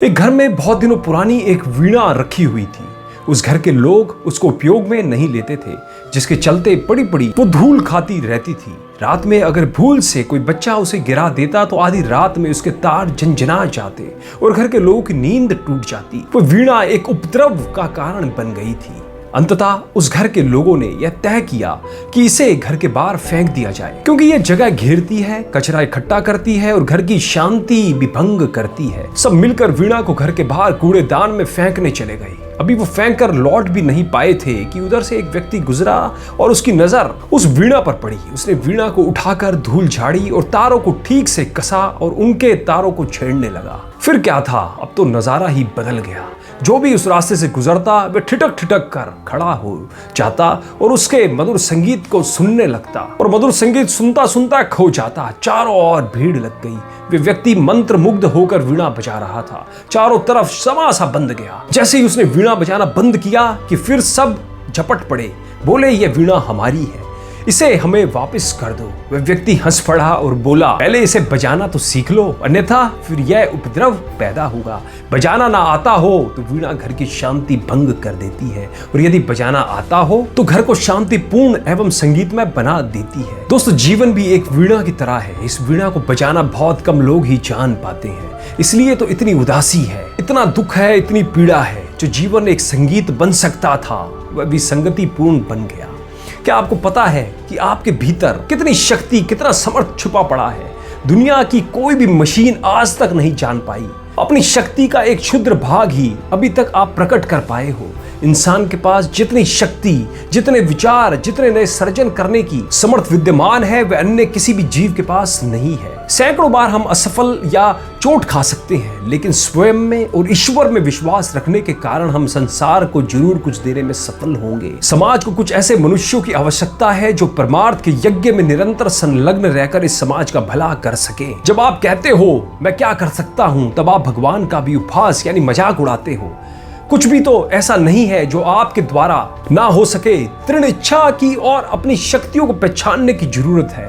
एक घर में बहुत दिनों पुरानी एक वीणा रखी हुई थी। उस घर के लोग उसको उपयोग में नहीं लेते थे, जिसके चलते बड़ी बड़ी वो धूल खाती रहती थी। रात में अगर भूल से कोई बच्चा उसे गिरा देता तो आधी रात में उसके तार झनझना जाते और घर के लोगों की नींद टूट जाती। वो वीणा एक उपद्रव का कारण बन गई थी। अंततः उस घर के लोगों ने यह तय किया कि इसे घर के बाहर फेंक दिया जाए, क्योंकि यह जगह घेरती है, कचरा इकट्ठा करती है और घर की शांति भी भंग करती है। सब मिलकर वीणा को घर के बाहर कूड़ेदान में फेंकने चले गए। अभी वो फेंक कर लौट भी नहीं पाए थे कि उधर से एक व्यक्ति गुजरा और उसकी नजर उस वीणा पर पड़ी। उसने वीणा को उठाकर धूल झाड़ी और तारों को ठीक से कसा और उनके तारों को छेड़ने लगा। फिर क्या था, अब तो नजारा ही बदल गया। जो भी उस रास्ते से गुजरता वह ठिठक ठिठक कर खड़ा हो जाता और उसके मधुर संगीत को सुनने लगता और मधुर संगीत सुनता सुनता खो जाता। चारों ओर भीड़ लग गई। वे व्यक्ति मंत्र मुग्ध होकर वीणा बजा रहा था। चारों तरफ समा सा बंद गया। जैसे ही उसने वीणा बजाना बंद किया कि फिर सब झपट पड़े, बोले ये वीणा हमारी है, इसे हमें वापस कर दो। वह व्यक्ति हंस पड़ा और बोला, पहले इसे बजाना तो सीख लो, अन्यथा फिर यह उपद्रव पैदा होगा। बजाना ना आता हो तो वीणा घर की शांति भंग कर देती है, और यदि बजाना आता हो तो घर को शांतिपूर्ण एवं संगीतमय बना देती है। दोस्तों, जीवन भी एक वीणा की तरह है। इस वीणा को बजाना बहुत कम लोग ही जान पाते हैं, इसलिए तो इतनी उदासी है, इतना दुख है, इतनी पीड़ा है। जो जीवन एक संगीत बन सकता था वह भी संगतिपूर्ण बन गया। क्या आपको पता है कि आपके भीतर कितनी शक्ति, कितना समर्थ छुपा पड़ा है? दुनिया की कोई भी मशीन आज तक नहीं जान पाई। अपनी शक्ति का एक क्षुद्र भाग ही अभी तक आप प्रकट कर पाए हो। इंसान के पास जितनी शक्ति, जितने विचार, जितने नए सर्जन करने की समर्थ विद्यमान है, वह अन्य किसी भी जीव के पास नहीं है। सैकड़ों बार हम असफल या चोट खा सकते हैं, लेकिन स्वयं में और ईश्वर में विश्वास रखने के कारण हम संसार को जरूर कुछ देने में सफल होंगे। समाज को कुछ ऐसे मनुष्यों की आवश्यकता है जो परमार्थ के यज्ञ में निरंतर संलग्न रहकर इस समाज का भला कर सके। जब आप कहते हो मैं क्या कर सकता हूं, तब आप भगवान का भी उपहास यानी मजाक उड़ाते हो। कुछ भी तो ऐसा नहीं है जो आपके द्वारा ना हो सके। दृढ़ इच्छा की और अपनी शक्तियों को पहचानने की जरूरत है।